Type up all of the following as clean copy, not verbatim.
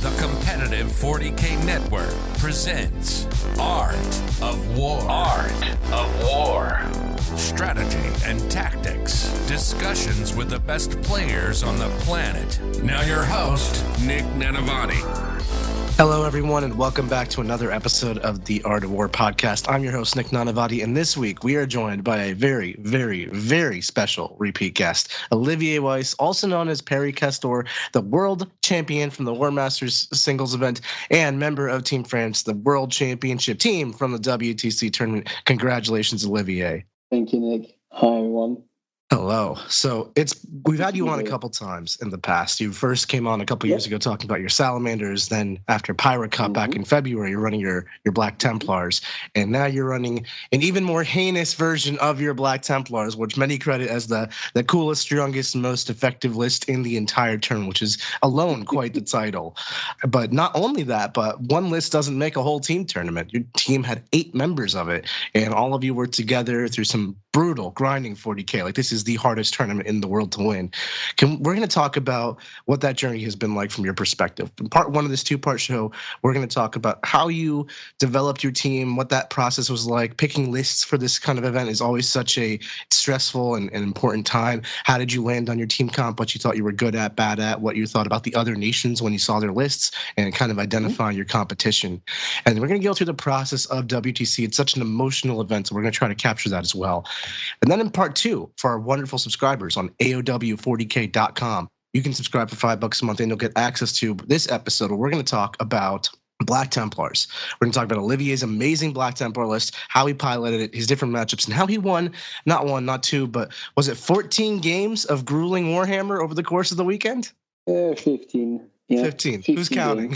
The competitive 40K network presents Art of War. Art of War. Strategy and tactics. Discussions with the best players on the planet. Now your host, Nick Nanavati. Hello, everyone, and welcome back to another episode of the Art of War podcast. I'm your host, Nick Nanavati, and this week we are joined by a very, very, very special repeat guest, Olivier Weiss, also known as Perry Castor, the world champion from the Warmasters singles event and member of Team France, the world championship team from the WTC tournament. Congratulations, Olivier. Thank you, Nick. Hi, everyone. Hello. So we've had you on a couple times in the past. You first came on a couple years ago talking about your salamanders. Then after Pirate Cup back in February, you're running your Black Templars. And now you're running an even more heinous version of your Black Templars, which many credit as the coolest, strongest, most effective list in the entire tournament, which is alone quite the title. But not only that, but one list doesn't make a whole team tournament. Your team had 8 members of it, and all of you were together through some brutal grinding 40K. Like, this is the hardest tournament in the world to win. We're going to talk about what that journey has been like from your perspective. In part one of this 2-part show, we're going to talk about how you developed your team, what that process was like. Picking lists for this kind of event is always such a stressful and important time. How did you land on your team comp, what you thought you were good at, bad at, what you thought about the other nations when you saw their lists, and kind of identify your competition. And we're going to go through the process of WTC. It's such an emotional event, so we're going to try to capture that as well. And then in part 2, for our wonderful subscribers on AOW40K.com, you can subscribe for $5 a month and you'll get access to this episode where we're going to talk about Black Templars. We're going to talk about Olivier's amazing Black Templar list, how he piloted it, his different matchups, and how he won, not 1, not 2, but was it 14 games of grueling Warhammer over the course of the weekend? 15. Yeah, 15. Who's counting?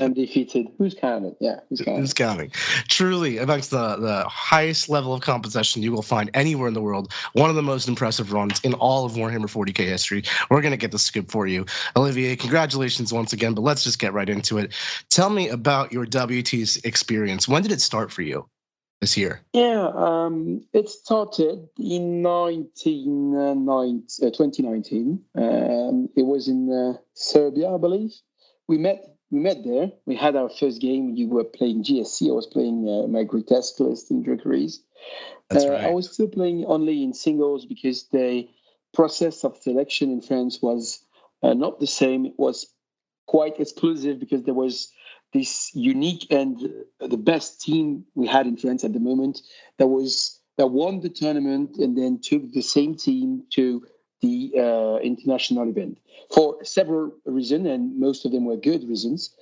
Undefeated. Who's counting? Yeah, who's counting? Truly, amongst the highest level of competition you will find anywhere in the world, one of the most impressive runs in all of Warhammer 40K history. We're going to get the scoop for you. Olivier, congratulations once again, but let's just get right into it. Tell me about your WT's experience. When did it start for you this year? Yeah, it started in 2019. It was in Serbia, I believe. We met there. We had our first game. You were playing GSC. I was playing my grotesque list in Dracaries. That's right. I was still playing only in singles because the process of selection in France was not the same. It was quite exclusive because there was this unique and the best team we had in France at the moment that won the tournament and then took the same team to the international event for several reasons, and most of them were good reasons,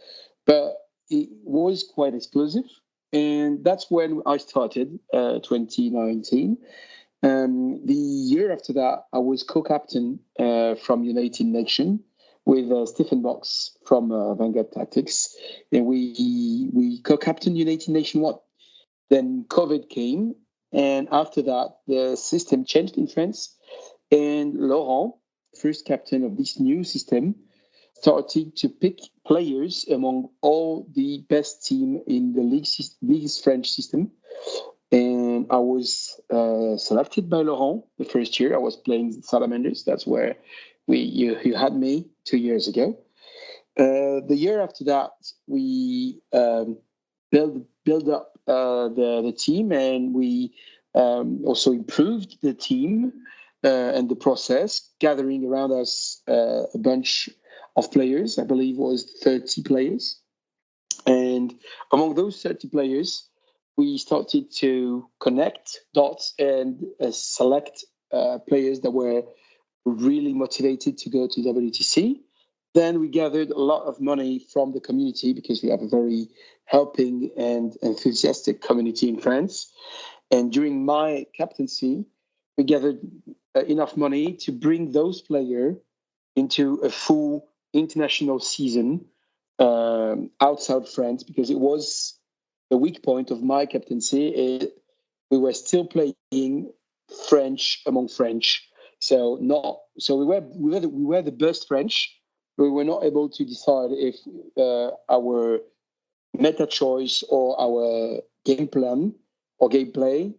but it was quite exclusive. And that's when I started 2019. The year after that, I was co-captain from United Nations with Stephen Box from Vanguard Tactics, and we co-captained United Nations 1. Then COVID came, and after that, the system changed in France, and Laurent, first captain of this new system, started to pick players among all the best team in the league's French system. And I was selected by Laurent the first year. I was playing Salamanders. That's where you had me 2 years ago. The year after that, we build up the team, and we also improved the team and the process, gathering around us a bunch of players. I believe it was 30 players. And among those 30 players, we started to connect dots and select players that were really motivated to go to WTC. Then we gathered a lot of money from the community because we have a very helping and enthusiastic community in France. And during my captaincy, we gathered enough money to bring those players into a full international season outside France, because it was the weak point of my captaincy. We were still playing French among French. So we were the best French, but we were not able to decide if our meta choice or our game plan or gameplay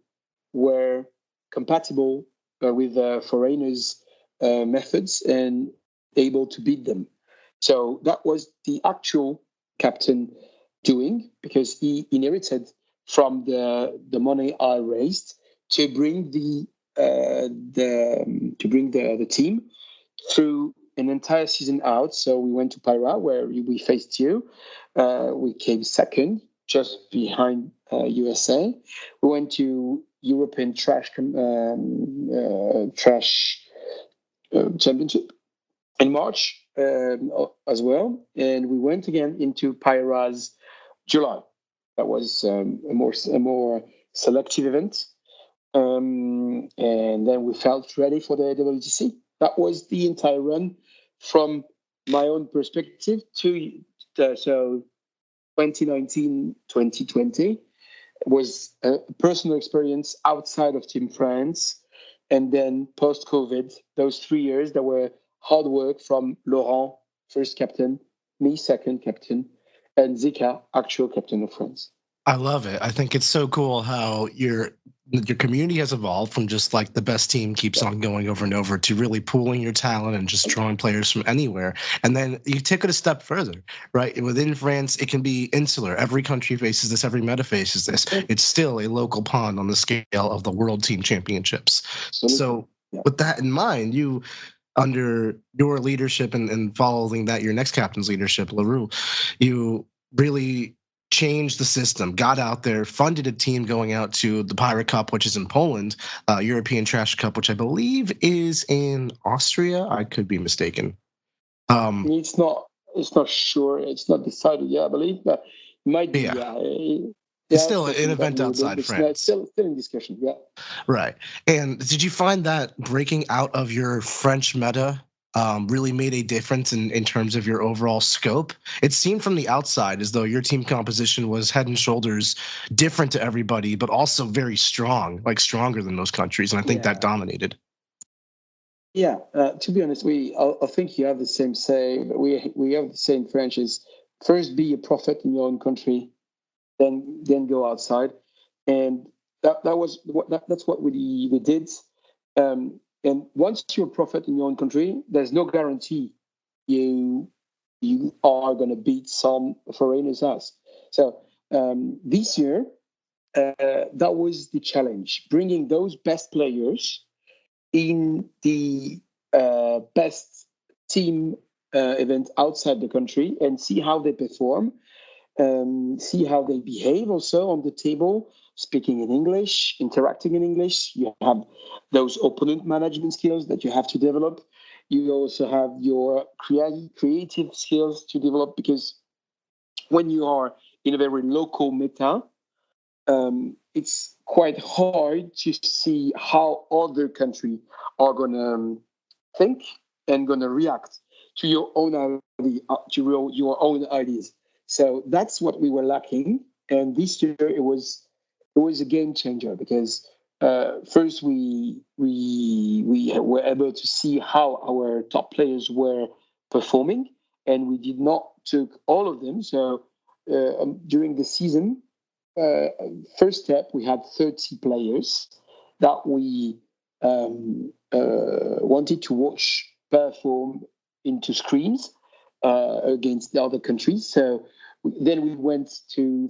were compatible with foreigners' methods and able to beat them. So that was the actual captain doing, because he inherited from the money I raised to bring the team through an entire season out. So we went to Pyra, where we faced you. We came second, just behind USA. We went to European Trash Championship in March as well, and we went again into Pyra's July. That was a more selective event, and then we felt ready for the WTC. That was the entire run from my own perspective to so 2019, 2020 was a personal experience outside of Team France. And then post-COVID, those 3 years, there were hard work from Laurent, first captain, me, second captain, and Zika, actual captain of France. I love it. I think it's so cool how your community has evolved from just like the best team keeps on going over and over to really pooling your talent and just drawing players from anywhere. And then you take it a step further, right? Within France, it can be insular. Every country faces this. Every meta faces this. It's still a local pond on the scale of the World Team Championships. So with that in mind, you, under your leadership and following that, your next captain's leadership, Leroux, you really changed the system, got out there, funded a team going out to the Pirate Cup, which is in Poland, European Trash Cup, which I believe is in Austria. I could be mistaken. It's not sure. It's not decided yet, I believe, but it might be. It's still an event outside France. Still in discussion, yeah. Right. And did you find that breaking out of your French meta really made a difference in terms of your overall scope? It seemed from the outside as though your team composition was head and shoulders different to everybody, but also very strong, like stronger than most countries. And I think that dominated. Yeah, to be honest, I think you have the same say. We have the same French is first be a prophet in your own country, then go outside, and that's what we did. And once you're a prophet in your own country, there's no guarantee you are going to beat some foreigners' ass. So this year, that was the challenge, bringing those best players in the best team event outside the country and see how they perform, see how they behave also on the table, speaking in English, interacting in English. You have those opponent management skills that you have to develop. You also have your creative skills to develop, because when you are in a very local meta, it's quite hard to see how other countries are going to think and going to react to your own idea, to your own ideas. So that's what we were lacking. And this year it was a game changer, because first we were able to see how our top players were performing, and we did not took all of them. So during the season, first step, we had 30 players that we wanted to watch perform into screens against the other countries. So then we went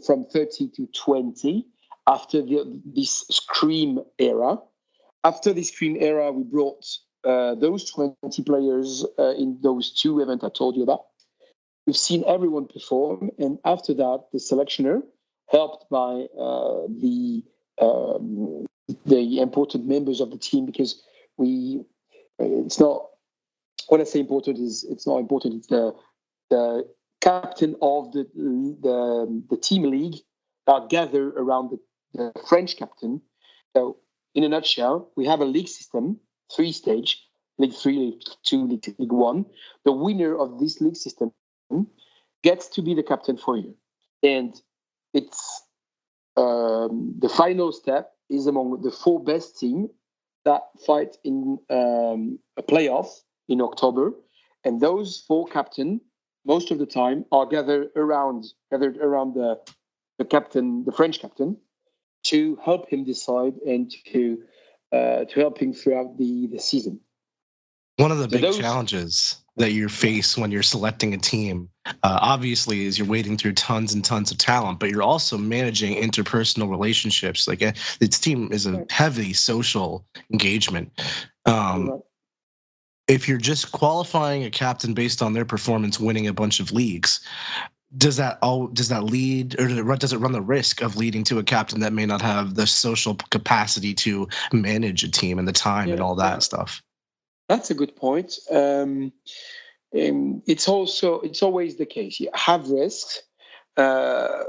from 30 to 20 after this Scream era. After the Scream era, we brought those 20 players in those two events I told you about. We've seen everyone perform, and after that, the selectioner, helped by the important members of the team, because it's not, when I say important, it's not important. It's the captain of the team league that gather around the French captain. So, in a nutshell, we have a league system, 3-stage, League 3, League 2, League 1. The winner of this league system gets to be the captain for you, and it's the final step is among the 4 best teams that fight in a playoff in October, and those 4 captains most of the time are gathered around the captain, the French captain, to help him decide and to help him throughout the season. One of the big challenges that you face when you're selecting a team, obviously, is you're wading through tons and tons of talent, but you're also managing interpersonal relationships. Like this team is a heavy social engagement. If you're just qualifying a captain based on their performance, winning a bunch of leagues, does that lead, or does it run the risk of leading to a captain that may not have the social capacity to manage a team and the time and all that stuff? That's a good point. It's always the case. You have risks. To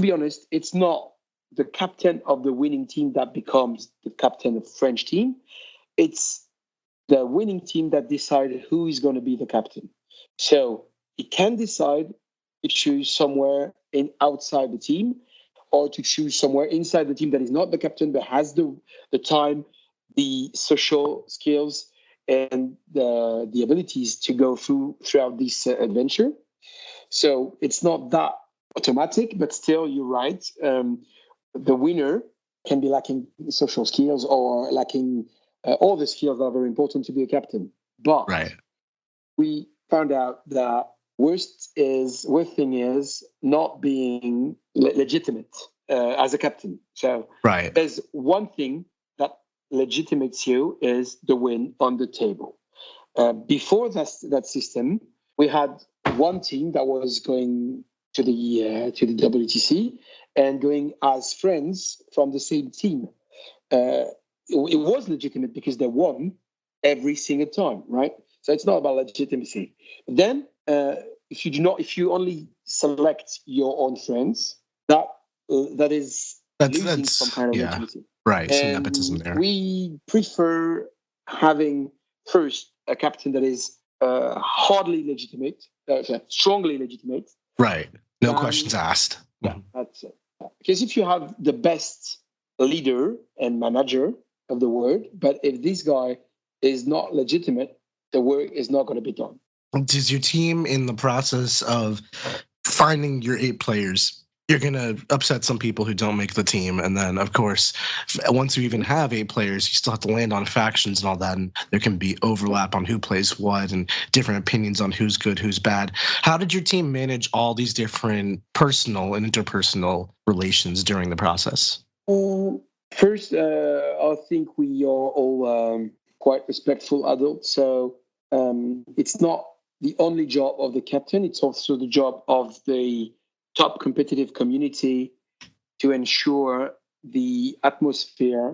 be honest, it's not the captain of the winning team that becomes the captain of the French team. It's the winning team that decides who is going to be the captain. So he can decide to choose somewhere outside the team, or to choose somewhere inside the team that is not the captain but has the time, the social skills, and the abilities to go throughout this adventure. So it's not that automatic, but still, you're right. The winner can be lacking social skills or lacking all the skills that are very important to be a captain. But we found out that worst thing is not being legitimate as a captain. So there's one thing that legitimates you is the win on the table. Before that system, we had one team that was going to the WTC and going as friends from the same team. It was legitimate because they won every single time, right? So it's not about legitimacy. Then, if you only select your own friends, that is losing some kind of legitimacy. Right, some nepotism there. We prefer having first a captain that is hardly legitimate, strongly legitimate. Right, no questions asked. Yeah, that's it. Because if you have the best leader and manager of the world, but if this guy is not legitimate, the work is not going to be done. Does your team, in the process of finding your 8 players, you're going to upset some people who don't make the team, and then, of course, once you even have 8 players, you still have to land on factions and all that, and there can be overlap on who plays what and different opinions on who's good, who's bad. How did your team manage all these different personal and interpersonal relations during the process? First, I think we are all quite respectful adults, so it's not the only job of the captain, it's also the job of the top competitive community to ensure the atmosphere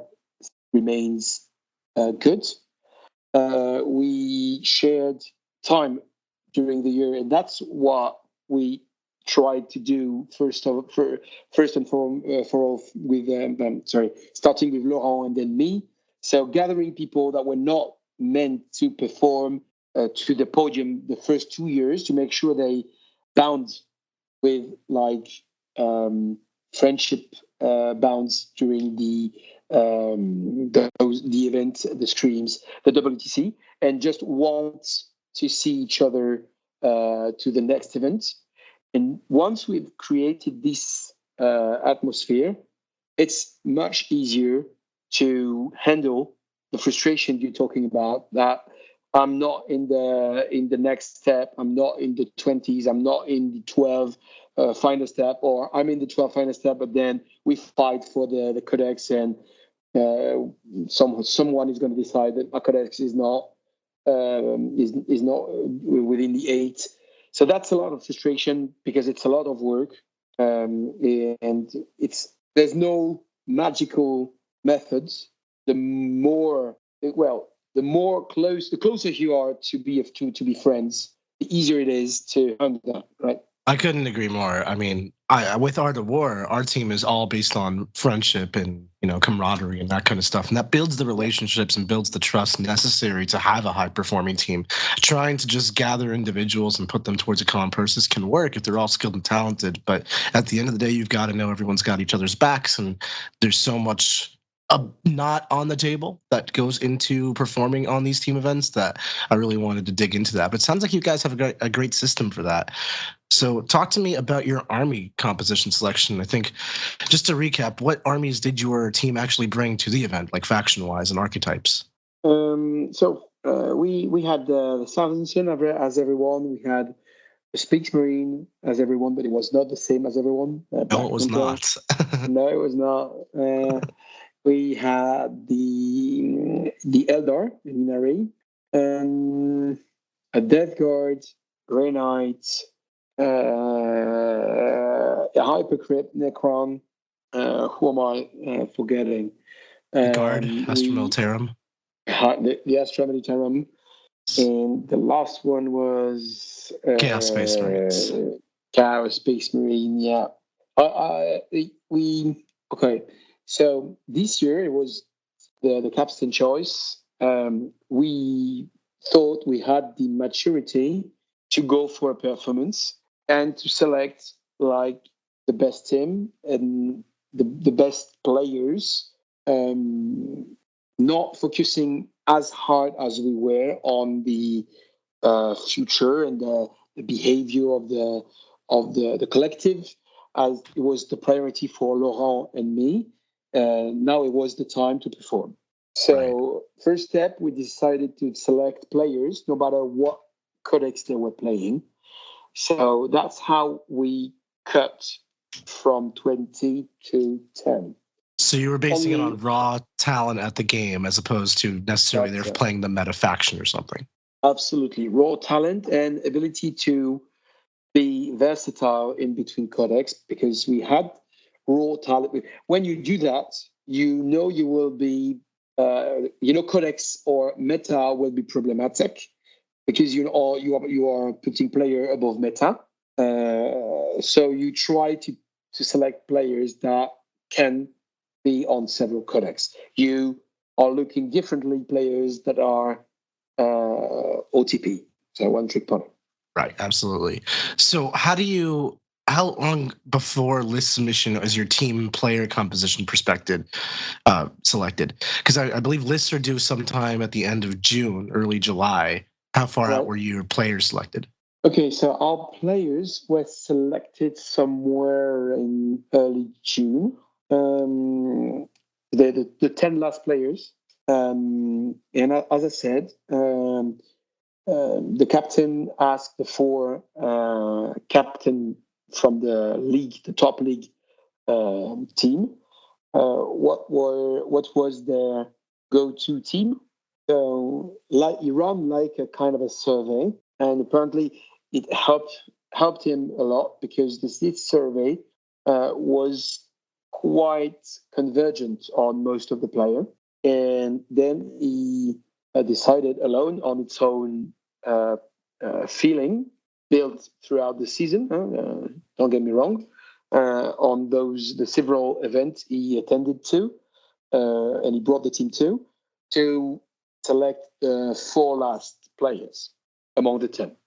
remains good. We shared time during the year, and that's what we tried to do first and foremost with starting with Laurent and then me. So gathering people that were not meant to perform to the podium the first 2 years to make sure they bound with friendship bounds during the event, the streams, the WTC, and just want to see each other to the next event. And once we've created this atmosphere, it's much easier to handle the frustration you're talking about, that I'm not in the next step, I'm not in the 20s, I'm not in the 12 final step, or I'm in the 12 final step, but then we fight for the codex, and someone is going to decide that a codex is not within the 8. So that's a lot of frustration because it's a lot of work, and there's no magical methods. The closer you are to be friends, the easier it is to handle that, right? I couldn't agree more. I mean, with Art of War, our team is all based on friendship and camaraderie and that kind of stuff, and that builds the relationships and builds the trust necessary to have a high-performing team. Trying to just gather individuals and put them towards a common purpose can work if they're all skilled and talented, but at the end of the day, you've got to know everyone's got each other's backs, and there's so much not on the table that goes into performing on these team events that I really wanted to dig into that. But it sounds like you guys have a great system for that. So talk to me about your army composition selection. I think, just to recap, what armies did your team actually bring to the event, like faction-wise and archetypes? So we had the Southampton as everyone. We had the Speaks Marine as everyone, but it was not the same as everyone. No, it was not. No, it was not. We had the Eldar, the Minari, and a Death Guard, Grey Knight, a Hypercrypt, Necron. Who am I forgetting? Guard, Astra Militarum. The Astra Militarum. And the last one was Chaos Space Marines. Chaos Space Marine, yeah. Okay. So this year it was the captain choice. We thought we had the maturity to go for a performance and to select like the best team and the best players, not focusing as hard as we were on the future and the behavior of the collective, as it was the priority for Laurent and me. Now it was the time to perform. So First step, we decided to select players no matter what codex they were playing. So that's how we cut from 20 to 10. So you were basing it on raw talent at the game as opposed to necessarily they're playing the meta faction or something. Absolutely. Raw talent and ability to be versatile in between codex, because we had raw talent. When you do that, you know you will be, codex or meta will be problematic because you are putting player above meta. So you try to select players that can be on several codex. You are looking differently players that are OTP, so one trick pony. Right, absolutely. So how long before list submission is your team player composition selected? Because I believe lists are due sometime at the end of June, early July. How far out were your players selected? Okay, so our players were selected somewhere in early June. The 10 last players. And as I said, the captain asked the 4 captain from the league, the top league team, what was their go-to team. So he ran like a kind of a survey, and apparently it helped him a lot because this survey was quite convergent on most of the player. And then he decided alone on its own feeling built throughout the season. Don't get me wrong. On the several events he attended to, and he brought the team to select the 4 last players among the 10.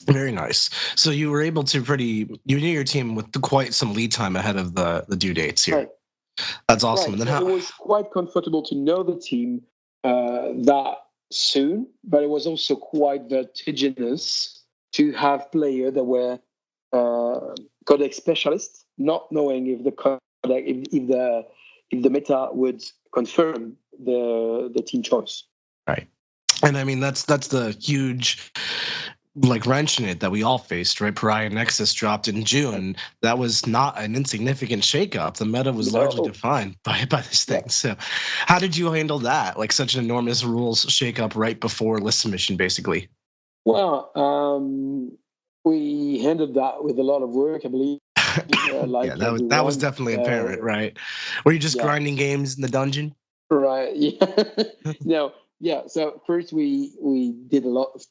Very nice. So you were able to you knew your team with quite some lead time ahead of the due dates here. Right. That's awesome. Right. And then it was quite comfortable to know the team that soon, but it was also quite vertiginous to have players that were codex specialists, not knowing if the codex, if the meta would confirm the team choice. Right. And I mean that's the huge wrench in it that we all faced, right? Pariah Nexus dropped in June. That was not an insignificant shakeup. The meta was largely defined by this thing. Yeah. So how did you handle that? Like such an enormous rules shakeup right before list submission, basically. Well, we handled that with a lot of work, I believe. That was definitely apparent, right? Were you just grinding games in the dungeon? Right. Yeah. No. Yeah, so first we did a lot of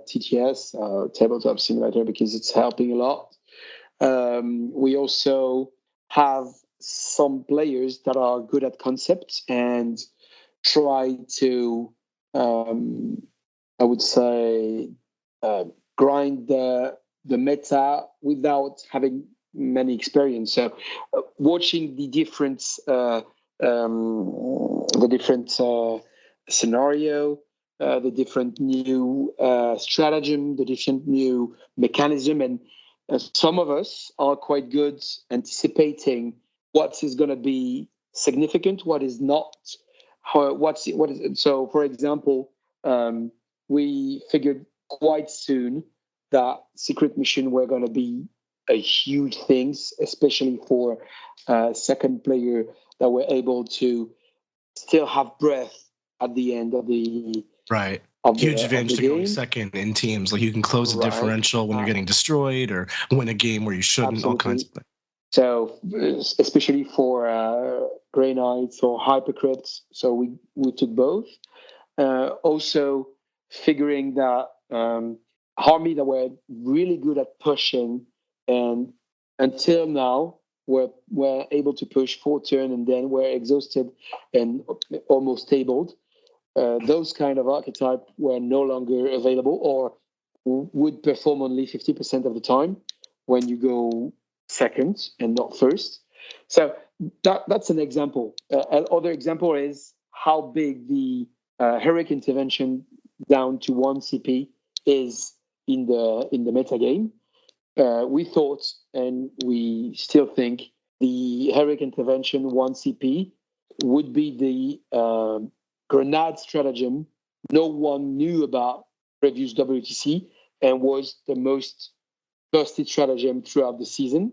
TTS, Tabletop Simulator, because it's helping a lot. We also have some players that are good at concepts and try to, I would say, grind the meta without having many experience. So watching the different scenario, the different new stratagem, the different new mechanism, and some of us are quite good anticipating what is going to be significant, what is not. So, for example, we figured quite soon that secret mission were going to be a huge things, especially for second player that were able to still have breath at the end of the Right. of Huge the, of advantage the to going game. second in teams. Like you can close a Right. differential when you're getting destroyed or win a game where you shouldn't, all kinds of Absolutely. things. So, especially for Grey Knights or Hypercrypts, so we took both. Also, figuring that army that were really good at pushing, and until now were able to push 4 turn and then were exhausted and almost tabled. Those kind of archetype were no longer available or would perform only 50% of the time when you go second and not first. So that's an example. Another example is how big the heroic intervention down to 1 CP is in the meta game. We thought, and we still think, the heroic intervention 1 CP would be the grenade stratagem no one knew about previous WTC and was the most busted stratagem throughout the season.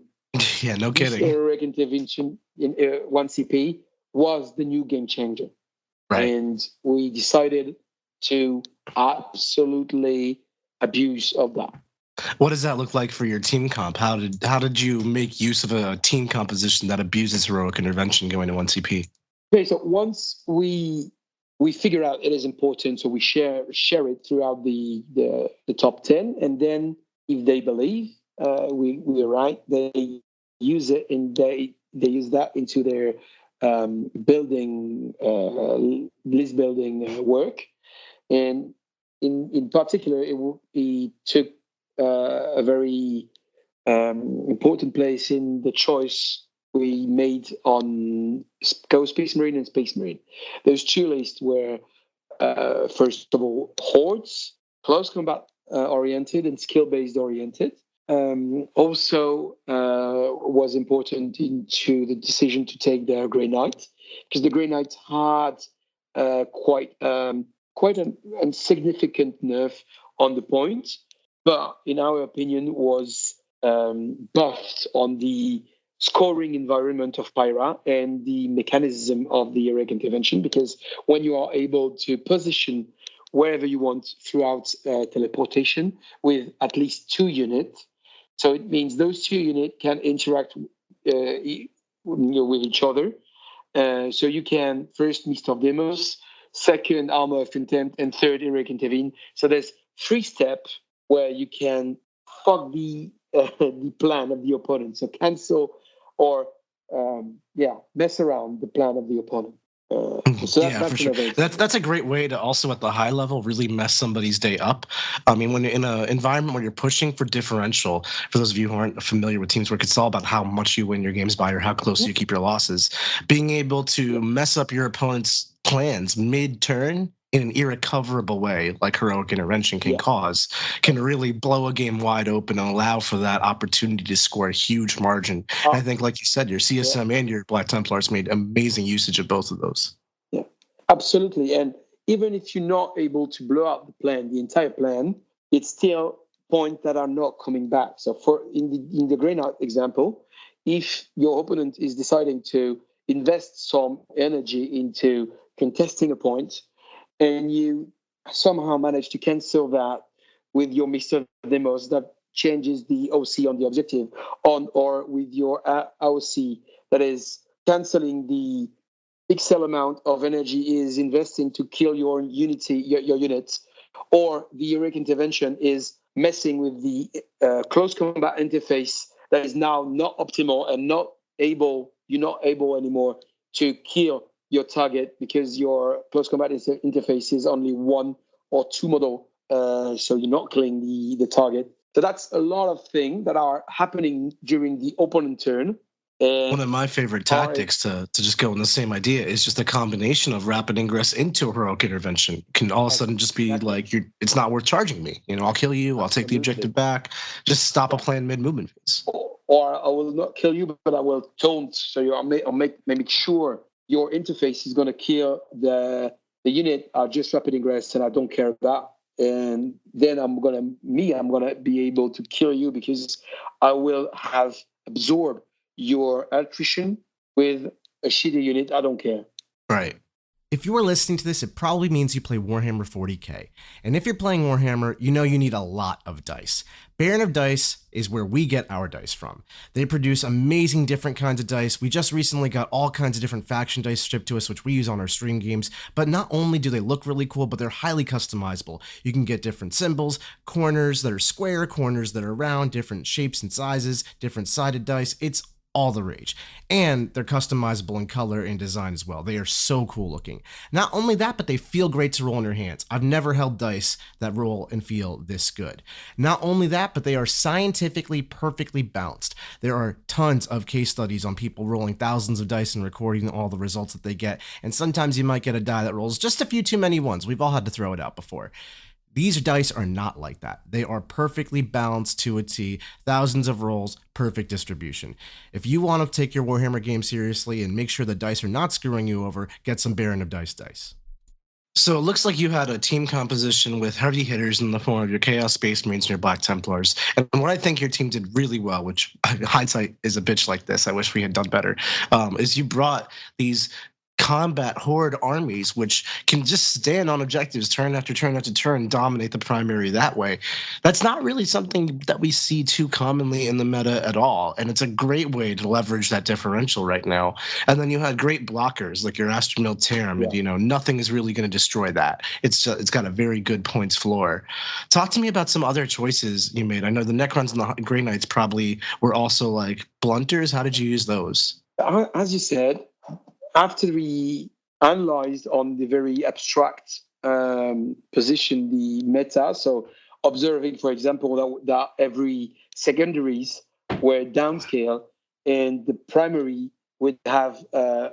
Yeah, no This kidding. heroic intervention in 1 CP was the new game changer. Right. And we decided to absolutely abuse of that. What does that look like for your team comp? How did you make use of a team composition that abuses heroic intervention going to 1 CP? Okay, so once we figure out it is important, so we share it throughout the top 10, and then if they believe we're right, they use it and they use that into their building list building work. And in particular, it took a very important place in the choice we made on Space Marine and Space Marine. Those 2 lists were, first of all, hordes, close combat oriented and skill-based oriented. Also was important into the decision to take the Grey Knight, because the Grey Knight had quite a significant nerf on the point, but in our opinion was buffed on the scoring environment of Pyra and the mechanism of the heroic intervention, because when you are able to position wherever you want throughout teleportation with at least 2 units, so it means those 2 units can interact with each other. So you can first Mist of Demos, second Armor of Contempt, and third heroic intervene. So there's 3 steps where you can fuck the plan of the opponent. So cancel or mess around the plan of the opponent. So Yeah, for sure. That's a great way to also at the high level really mess somebody's day up. I mean, when you're in an environment where you're pushing for differential, for those of you who aren't familiar with teams work, it's all about how much you win your games by or how close you keep your losses. Being able to mess up your opponent's plans mid-turn in an irrecoverable way, like heroic intervention can cause, can really blow a game wide open and allow for that opportunity to score a huge margin. And I think, like you said, your CSM and your Black Templars made amazing usage of both of those. Yeah, absolutely. And even if you're not able to blow up the entire plan, it's still points that are not coming back. So for in the Grey Knight example, if your opponent is deciding to invest some energy into contesting a point, and you somehow manage to cancel that with your Mr. Demos that changes the OC on the objective, or with your AOC that is canceling the pixel amount of energy is investing to kill your units, or the heroic intervention is messing with the close combat interface that is now not optimal and you're not able anymore to kill your target because your close combat interface is only 1 or 2 model, so you're not killing the target. So that's a lot of things that are happening during the opponent turn. One of my favorite tactics to just go in the same idea is just a combination of rapid ingress into a heroic intervention. Can all of a sudden just be like, it's not worth charging me. I'll kill you. I'll take the objective back. Just stop a plan mid-movement phase. Or I will not kill you, but I will taunt. So I'll make sure your interface is going to kill the the unit are just rapid ingress and I don't care about. And then I'm gonna be able to kill you because I will have absorbed your attrition with a shitty unit. I don't care. Right. If you are listening to this, it probably means you play Warhammer 40k. And if you're playing Warhammer, you know you need a lot of dice. Baron of Dice is where we get our dice from. They produce amazing different kinds of dice. We just recently got all kinds of different faction dice shipped to us, which we use on our stream games. But not only do they look really cool, but they're highly customizable. You can get different symbols, corners that are square, corners that are round, different shapes and sizes, different sided dice. It's all the rage. And they're customizable in color and design as well. They are so cool looking. Not only that, but they feel great to roll in your hands. I've never held dice that roll and feel this good. Not only that, but they are scientifically perfectly balanced. There are tons of case studies on people rolling thousands of dice and recording all the results that they get. And sometimes you might get a die that rolls just a few too many ones. We've all had to throw it out before. These dice are not like that. They are perfectly balanced to a T, thousands of rolls, perfect distribution. If you want to take your Warhammer game seriously and make sure the dice are not screwing you over, get some Baron of dice. So it looks like you had a team composition with heavy hitters in the form of your Chaos Space Marines and your Black Templars. And what I think your team did really well, which hindsight is a bitch like this, I wish we had done better, is you brought these combat horde armies which can just stand on objectives turn after turn after turn, dominate the primary that way. That's not really something that we see too commonly in the meta at all, and it's a great way to leverage that differential right now. And then you had great blockers like your Astromilitarum, and nothing is really going to destroy that. It's got a very good points floor. Talk to me about some other choices you made. I know the Necrons and the Grey Knights probably were also like blunters. How did you use those? As you said, after we analyzed on the very abstract position, the meta, so observing, for example, that every secondaries were downscale and the primary would have a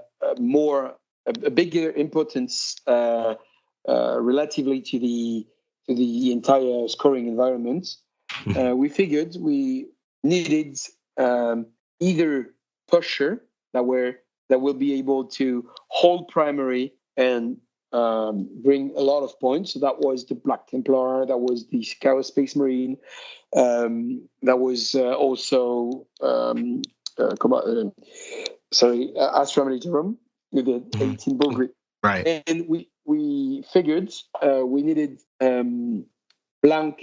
bigger importance relatively to the entire scoring environment, we figured we needed either pusher that will be able to hold primary and bring a lot of points. So that was the Black Templar, that was the Chaos Space Marine, that was also Astromilitarum with the 18 bull grip. Right. And we figured we needed blank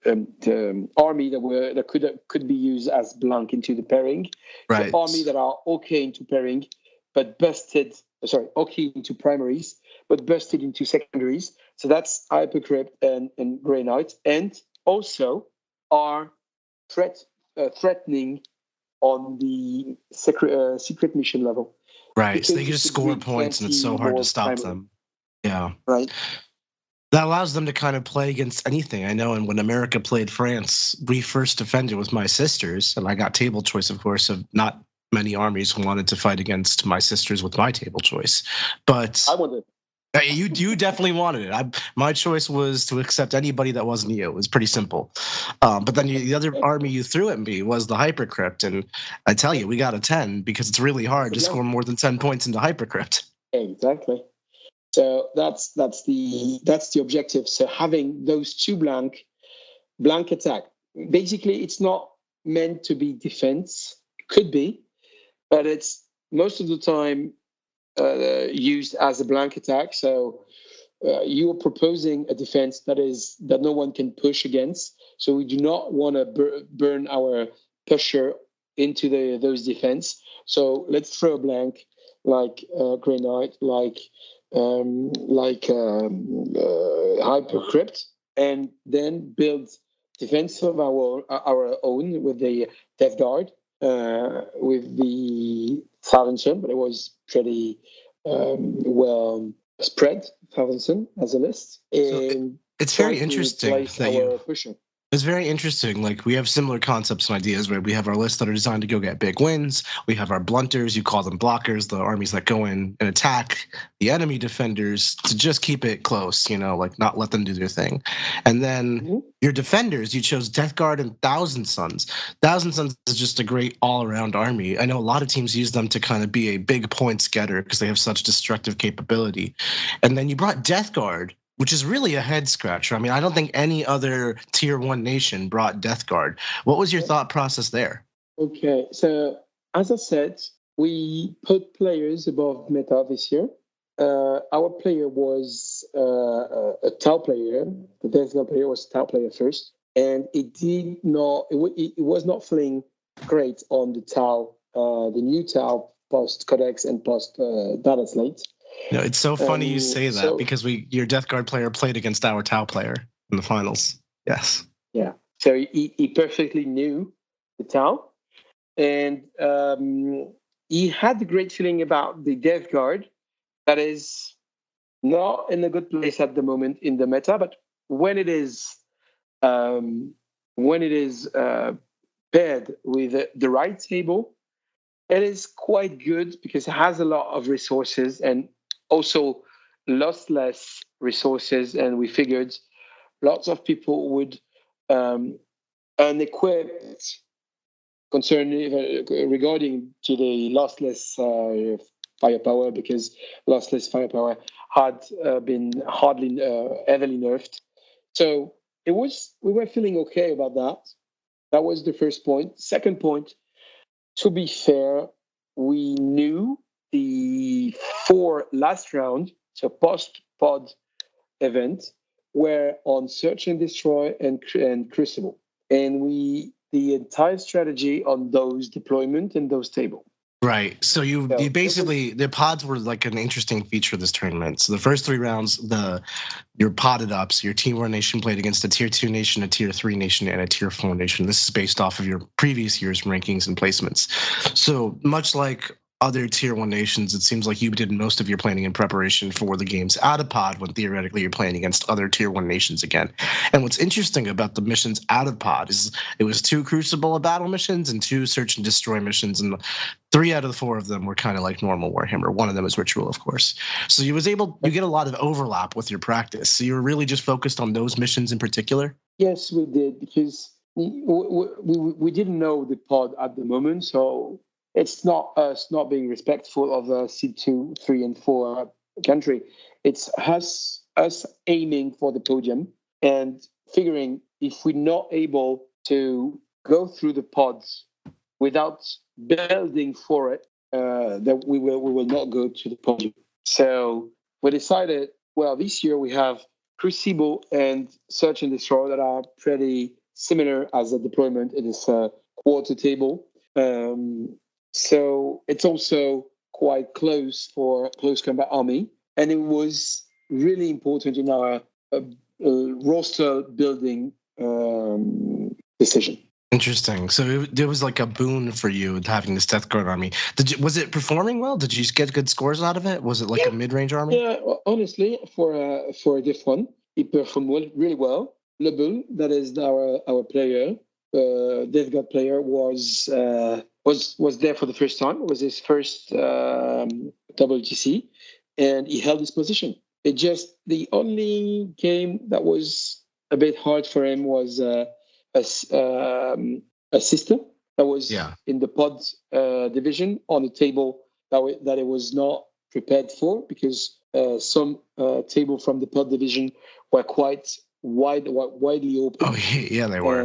the army that could be used as blank into the pairing. Right. So army that are okay into pairing, but okay into primaries, but busted into secondaries. So that's Hypercrypt and Grey Knight, and also are threatening on the secret mission level. Right. So they can just score points, and it's so hard to stop them. Yeah. Right. That allows them to kind of play against anything. I know, and when America played France, we first defended with my sisters, and I got table choice, of course, of not many armies who wanted to fight against my sisters with my table choice. But I wanted it. You definitely wanted it. My choice was to accept anybody that wasn't you. It was pretty simple. But then the other army you threw at me was the Hypercrypt, and I tell you, we got a 10 because it's really hard to score more than 10 points into Hypercrypt. Exactly. So that's the objective. So having those two blank attack. Basically, it's not meant to be defense. Could be, but it's most of the time used as a blank attack. So you are proposing a defense that no one can push against. So we do not want to burn our pusher into those defense. So let's throw a blank like Grey Knight, like Hypercrypt, and then build defense of our own with the Death Guard, with the Thousand, but it was pretty well spread, Thousand as a list. And so it's very interesting that you It's very interesting. Like, we have similar concepts and ideas, right? We have our lists that are designed to go get big wins. We have our blunters, you call them blockers, the armies that go in and attack the enemy defenders to just keep it close, like not let them do their thing. And then your defenders, you chose Death Guard and Thousand Sons. Thousand Sons is just a great all-around army. I know a lot of teams use them to kind of be a big points getter because they have such destructive capability. And then you brought Death Guard, which is really a head scratcher. I mean, I don't think any other tier 1 nation brought Death Guard. What was your thought process there? Okay, so as I said, we put players above meta this year. Our player was a Tau player. The Death Guard player was a Tau player first, and it was not feeling great on the Tau, the new Tau post Codex and post Data Slate. No, it's so funny you say that because your Death Guard player played against our Tau player in the finals. Yes. Yeah. So he perfectly knew the Tau, and he had a great feeling about the Death Guard. That is not in a good place at the moment in the meta, but when it is paired with the right table, it is quite good because it has a lot of resources and also lost less resources, and we figured lots of people would unequipped regarding to the lossless firepower, because lossless firepower had been hardly heavily nerfed. So we were feeling okay about that. That was the first point. Second point, to be fair, we knew the 4 last round, so post-pod event, were on Search and Destroy and Crucible. And the entire strategy on those deployment and those table. Right. So you basically, the pods were like an interesting feature of this tournament. So the first 3 rounds, you're podded up. So your Tier 1 nation played against a Tier 2 nation, a Tier 3 nation, and a Tier 4 nation. This is based off of your previous year's rankings and placements. So much like other Tier 1 nations, it seems like you did most of your planning in preparation for the games out of pod when theoretically you're playing against other Tier 1 nations again. And what's interesting about the missions out of pod is it was 2 Crucible battle missions and 2 Search and Destroy missions, and 3 out of the 4 of them were kind of like normal Warhammer. One of them is Ritual, of course. So you get a lot of overlap with your practice. So you were really just focused on those missions in particular? Yes, we did, because we didn't know the pod at the moment, so it's not us not being respectful of a C2, 3, and 4 country. It's us aiming for the podium and figuring if we're not able to go through the pods without building for it, that we will not go to the podium. So we decided, well, this year we have Crucible and Search and Destroy that are pretty similar as a deployment. It is a quarter table. So it's also quite close for close combat army. And it was really important in our roster building decision. Interesting. So it was like a boon for you having this Death Guard army. Was it performing well? Did you get good scores out of it? Was it like a mid-range army? Yeah, honestly, for a diff 1, it performed really well. Lebull, that is our player, Death Guard player, was there for the first time. It was his first WTC, and he held his position. The only game that was a bit hard for him was a system that was in the pod division on a table that it was not prepared for, because some table from the pod division were quite widely open. Oh yeah, they were.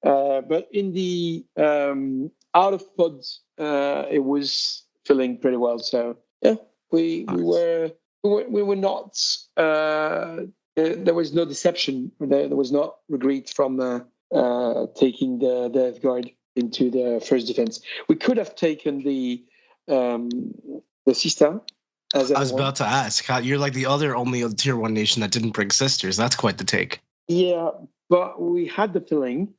But in the out of pods, it was feeling pretty well. So yeah, we were not. There was no deception. There was not regret from taking the Death Guard into the first defense. We could have taken the Sister. I was about to ask, you're like the only Tier 1 nation that didn't bring sisters. That's quite the take. Yeah, but we had the feeling.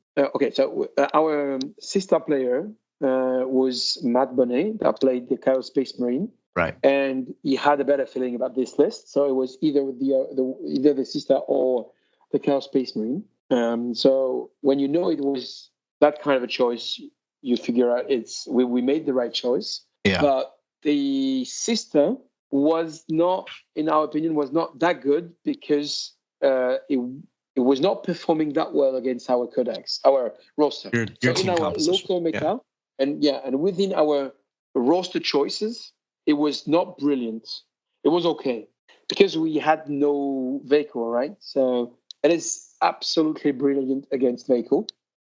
Our sister player was Matt Bonnet, that played the Chaos Space Marine. Right. And he had a better feeling about this list. So it was either the sister or the Chaos Space Marine. So when you know it was that kind of a choice, you figure out we made the right choice. Yeah. But the system was not, in our opinion, was not that good because it was not performing that well against our codex, our roster. Your So in team our composition. local meta, and within our roster choices, it was not brilliant. It was okay because we had no vehicle, right? So it is absolutely brilliant against vehicle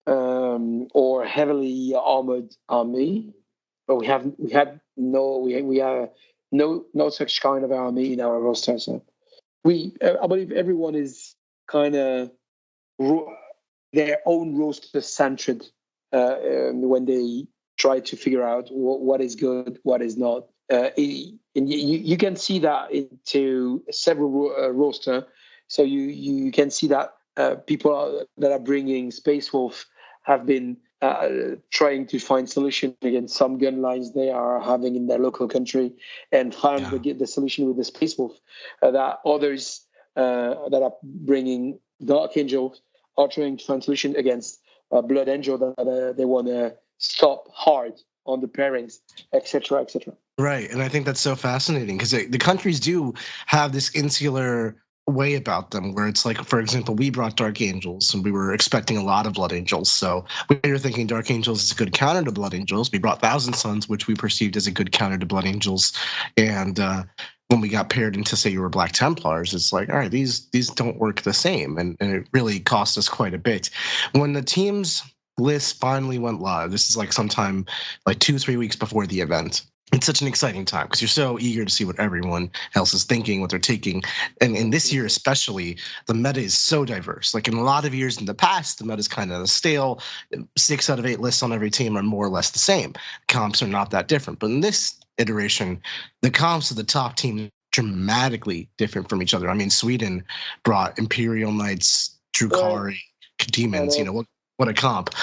or heavily armored army, but we have no such kind of army in our roster. So I believe everyone is kind of their own roster centered when they try to figure out what is good, what is not. And you can see that into several roster. So you can see that people that are bringing Space Wolf have been trying to find solution against some gun lines they are having in their local country, and found the solution with the Space Wolf. That others that are bringing Dark Angel are trying to find solution against Blood Angel that they want to stop hard on the pairings, etc., etc. Right, and I think that's so fascinating because the countries do have this insular way about them where it's like, for example, we brought Dark Angels and we were expecting a lot of Blood Angels, so we were thinking Dark Angels is a good counter to Blood Angels. We brought Thousand Sons, which we perceived as a good counter to Blood Angels, and when we got paired into, say, you were Black Templars, it's like, all right, these don't work the same, and it really cost us quite a bit. When the team's list finally went live, this is like sometime like 2-3 weeks before the event. It's such an exciting time because you're so eager to see what everyone else is thinking, what they're taking. And in this year especially, the meta is so diverse. Like in a lot of years in the past, the meta is kind of stale. 6 out of 8 lists on every team are more or less the same. Comps are not that different. But in this iteration, the comps of the top team dramatically different from each other. I mean, Sweden brought Imperial Knights, Drukari, Demons, what a comp.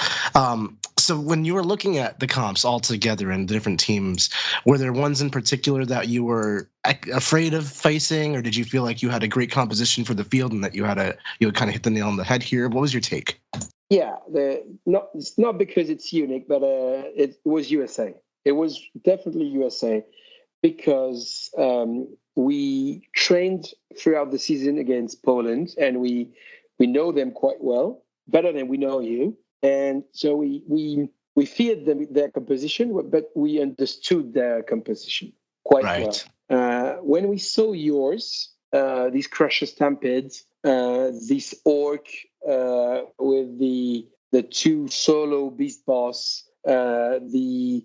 So when you were looking at the comps all together and the different teams, were there ones in particular that you were afraid of facing, or did you feel like you had a great composition for the field and that you had kind of hit the nail on the head here? What was your take? Yeah, it's not because it's unique, but it was USA. It was definitely USA because we trained throughout the season against Poland, and we know them quite well, better than we know you. And so we feared their composition, but we understood their composition quite well. When we saw yours, these Crusher Stampedes, this Orc with the 2 solo Beast Boss, the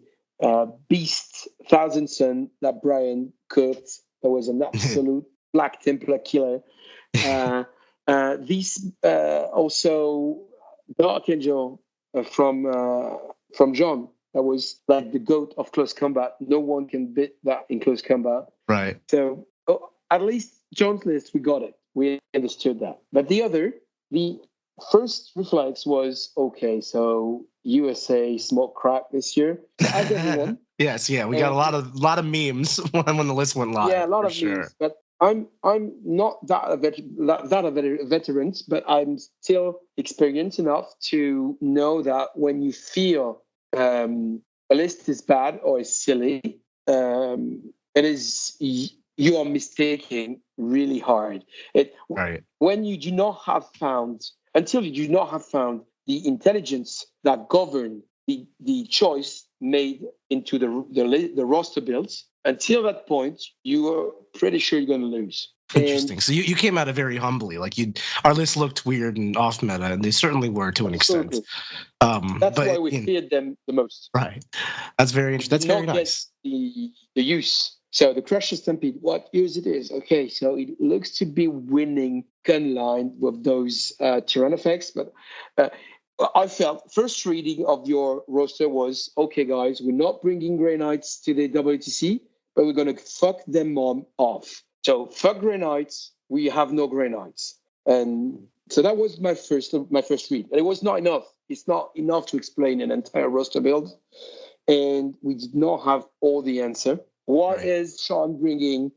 Beast Thousand Sun that Brian cooked, that was an absolute Black Templar killer. These also Dark Angel from John, that was like the goat of close combat. No one can beat that in close combat. Right. So at least John's list, we got it. We understood that. But the first reflex was, okay, so USA smoke crack this year. As everyone. Yes, yeah, we got a lot of memes when the list went live. Yeah, a lot of memes. But I'm not that a veteran, but I'm still experienced enough to know that when you feel a list is bad or is silly, it is you are mistaking really hard. When you do not have found the intelligence that govern the choice made into the roster builds. Until that point, you are pretty sure you're going to lose. Interesting. So you came at it very humbly. Like our list looked weird and off meta, and they certainly were to an extent. That's why we feared them the most. Right. That's very interesting. That's very nice. The use. So the Crusher Stampede, what use it is? Okay, so it looks to be winning gun line with those Tyrann effects, but I felt first reading of your roster was, okay, guys, we're not bringing Grey Knights to the WTC, but we're going to fuck them off. So fuck Grey Knights, we have no Grey Knights. And so that was my first read. And it was not enough. It's not enough to explain an entire roster build. And we did not have all the answer. What is Sean bringing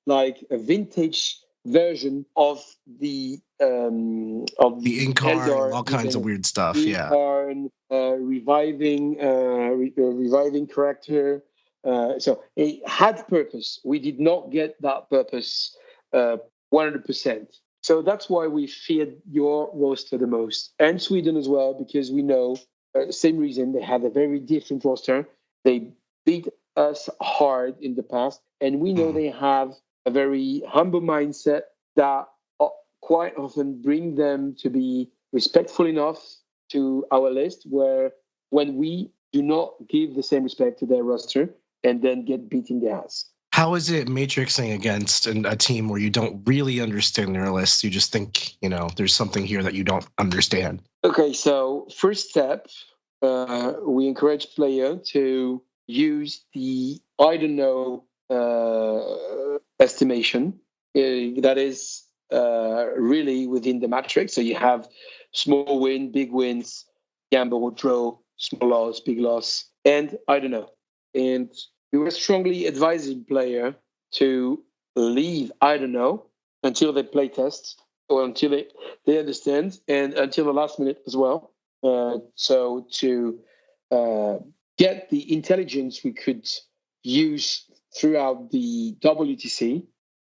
like a vintage version of the of The Incarn, all kinds of weird stuff. Yeah. Incarn, reviving character. So it had purpose. We did not get that purpose 100%. So that's why we feared your roster the most, and Sweden as well, because we know, same reason, they had a very different roster. They beat us hard in the past, and we know they have a very humble mindset that quite often bring them to be respectful enough to our list, where when we do not give the same respect to their roster and then get beaten the ass. How is it matrixing against a team where you don't really understand their list? You just think, there's something here that you don't understand. Okay, so first step, we encourage player to use the I don't know estimation. That is really within the matrix. So you have small win, big wins, gamble, draw, small loss, big loss, and I don't know. And we were strongly advising player to leave I don't know until they play test or until they understand, and until the last minute as well. So to get the intelligence we could use throughout the WTC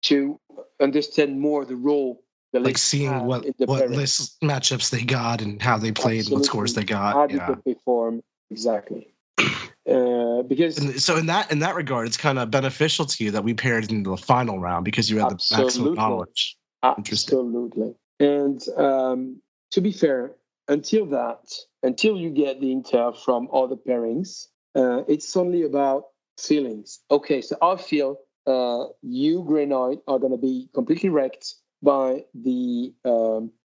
to understand more the role. Like seeing what list matchups they got and how they played and what scores they got. How did they perform exactly? Because so in that regard, it's kind of beneficial to you that we paired into the final round because you had the maximum knowledge. Absolutely. And to be fair, until you get the intel from other pairings, it's only about feelings. Okay, so I feel you, Grey Knight, are going to be completely wrecked by the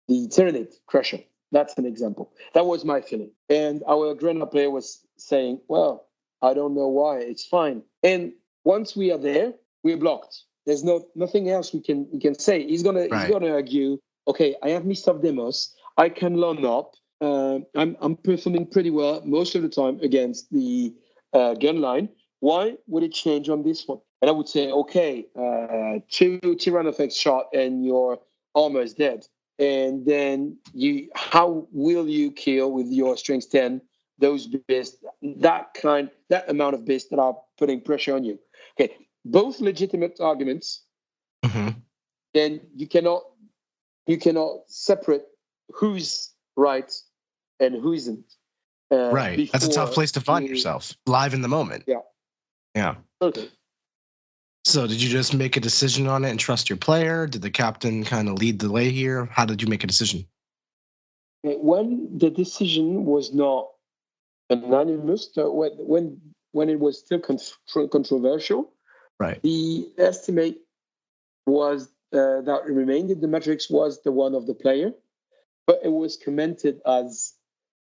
Tyranid Crusher. That's an example. That was my feeling. And our Grey Knight player was saying, well, I don't know why. It's fine. And once we are there, we're blocked. There's nothing else we can say. He's gonna argue. Okay, I have missed off demos. I can learn up. I'm performing pretty well most of the time against the gun line. Why would it change on this one? And I would say, okay, 2 Tyrannofex shot and your armor is dead. And then how will you kill with your strength 10 those beasts, that amount of beasts that are putting pressure on you? Okay, both legitimate arguments. Mm-hmm. Then you cannot separate who's right and who isn't. Right, that's a tough place to find yourself live in the moment. Yeah. Okay. So did you just make a decision on it and trust your player? Did the captain kind of lead the way here? How did you make a decision? When the decision was not anonymous, when it was still controversial, right? The estimate was that remained in the matrix was the one of the player, but it was commented as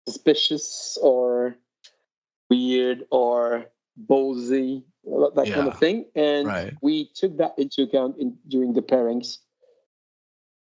suspicious or weird or ballsy, that kind of thing, and we took that into account during the pairings.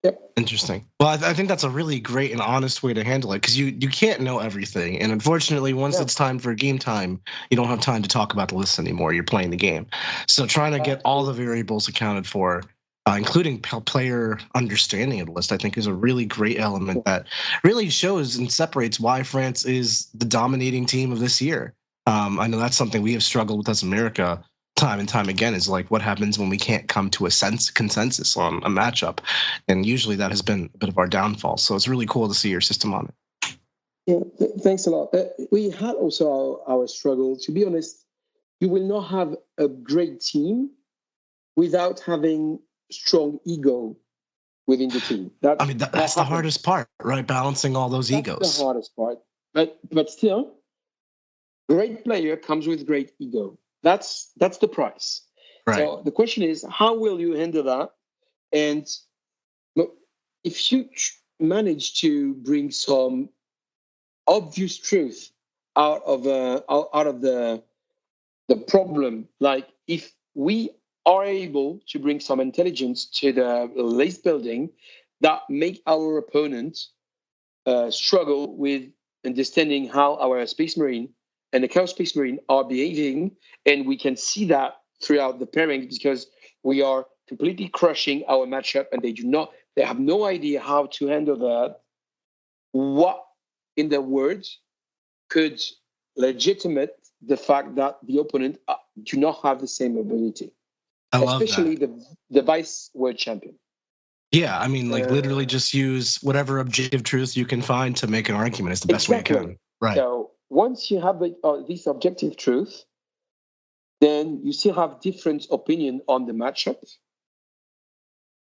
Yep. Interesting. Well, I think that's a really great and honest way to handle it, because you can't know everything, and unfortunately, once it's time for game time, you don't have time to talk about the list anymore. You're playing the game, so trying to get all the variables accounted for, including player understanding of the list, I think is a really great element that really shows and separates why France is the dominating team of this year. I know that's something we have struggled with as America time and time again, is like what happens when we can't come to a consensus on a matchup. And usually that has been a bit of our downfall. So it's really cool to see your system on it. Yeah, thanks a lot. We had also our struggle. To be honest, you will not have a great team without having strong ego within the team. That's the hardest part, right? Balancing all those egos. That's the hardest part. But still, great player comes with great ego. That's the price. Right. So the question is, how will you handle that? And if you manage to bring some obvious truth out of the problem, like if we are able to bring some intelligence to the list building that make our opponent struggle with understanding how our Space Marine and the Chaos Space Marine are behaving, and we can see that throughout the pairing because we are completely crushing our matchup, and they do not They have no idea how to handle that. What, in their words, could legitimate the fact that the opponent do not have the same ability, I love especially that. the vice world champion. Yeah, I mean, like literally just use whatever objective truth you can find to make an argument. It's the best way you can. Right. So once you have this objective truth, then you still have different opinion on the matchup,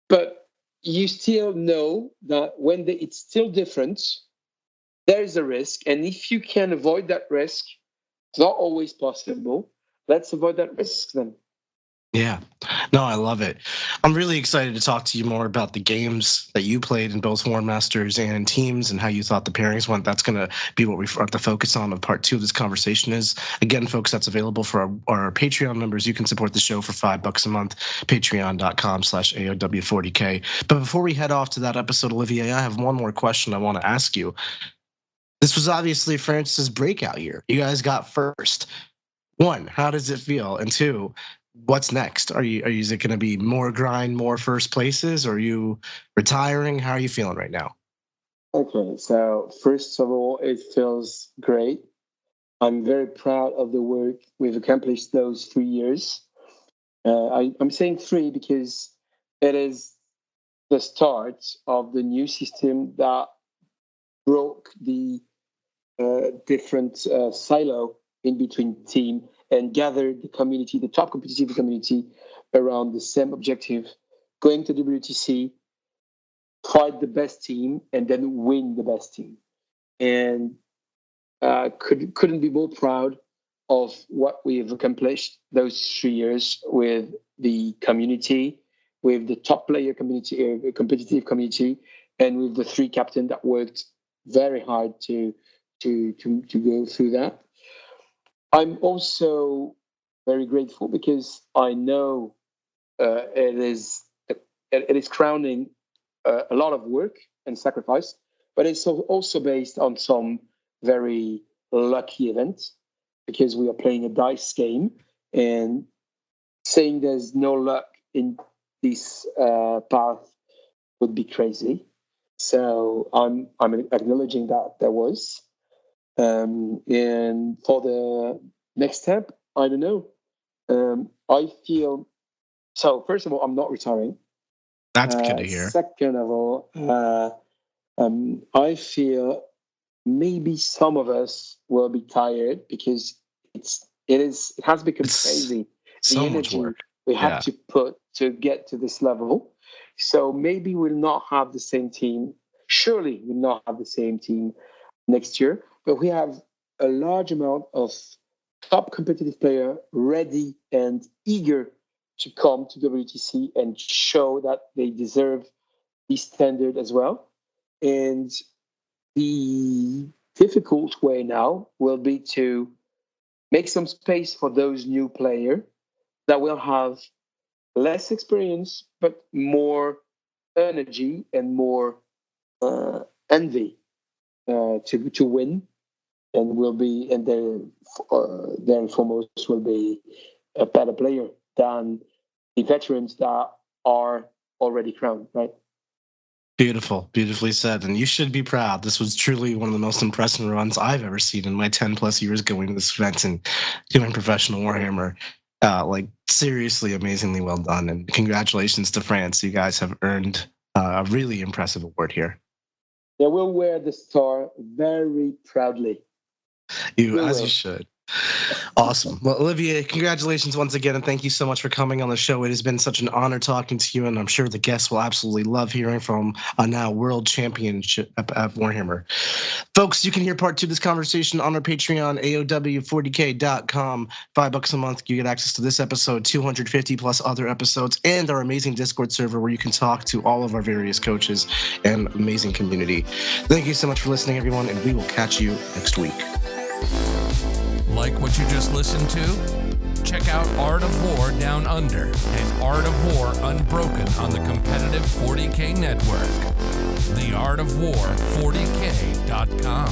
but you still know that when it's still different, there is a risk, and if you can avoid that risk, it's not always possible. Let's avoid that risk then. Yeah. No, I love it. I'm really excited to talk to you more about the games that you played in both Warmasters and teams and how you thought the pairings went. That's going to be what we have to focus on of part 2 of this conversation is. Again, folks, that's available for our Patreon members. You can support the show for $5 a month, patreon.com/AOW40K. But before we head off to that episode, Olivier, I have one more question I want to ask you. This was obviously France's breakout year. You guys got first. 1, how does it feel? And 2, what's next? Is it going to be more grind, more first places? Or are you retiring? How are you feeling right now? Okay, so first of all, it feels great. I'm very proud of the work we've accomplished those 3 years. I'm saying 3 because it is the start of the new system that broke the different silo in between team and gathered the community, the top competitive community, around the same objective, going to WTC, fight the best team, and then win the best team. And couldn't be more proud of what we've accomplished those 3 years with the community, with the top player community, competitive community, and with the 3 captains that worked very hard to go through that. I'm also very grateful because I know it is crowning a lot of work and sacrifice, but it's also based on some very lucky events because we are playing a dice game, and saying there's no luck in this path would be crazy. So I'm acknowledging that there was. And for the next step, I don't know. I feel so. First of all, I'm not retiring. That's good to hear. Second of all, I feel maybe some of us will be tired because it has become crazy. So the much energy work we have to put to get to this level. So maybe we'll not have the same team. Surely we'll not have the same team next year. But we have a large amount of top competitive players ready and eager to come to WTC and show that they deserve this standard as well. And the difficult way now will be to make some space for those new players that will have less experience, but more energy and more envy to win. And will be, and then foremost will be a better player than the veterans that are already crowned, right? Beautiful, beautifully said. And you should be proud. This was truly one of the most impressive runs I've ever seen in my 10 plus years going to this event and doing professional Warhammer. Seriously, amazingly well done. And congratulations to France. You guys have earned a really impressive award here. Yeah, we'll wear the star very proudly. As you should. Awesome. Well, Olivier, congratulations once again, and thank you so much for coming on the show. It has been such an honor talking to you, and I'm sure the guests will absolutely love hearing from a now world championship of Warhammer. Folks, you can hear part 2 of this conversation on our Patreon, AOW40K.com. $5 a month, you get access to this episode, 250 plus other episodes, and our amazing Discord server where you can talk to all of our various coaches and amazing community. Thank you so much for listening, everyone, and we will catch you next week. Like what you just listened to? Check out Art of War Down Under and Art of War Unbroken on the competitive 40K network. The Art of War 40K.com.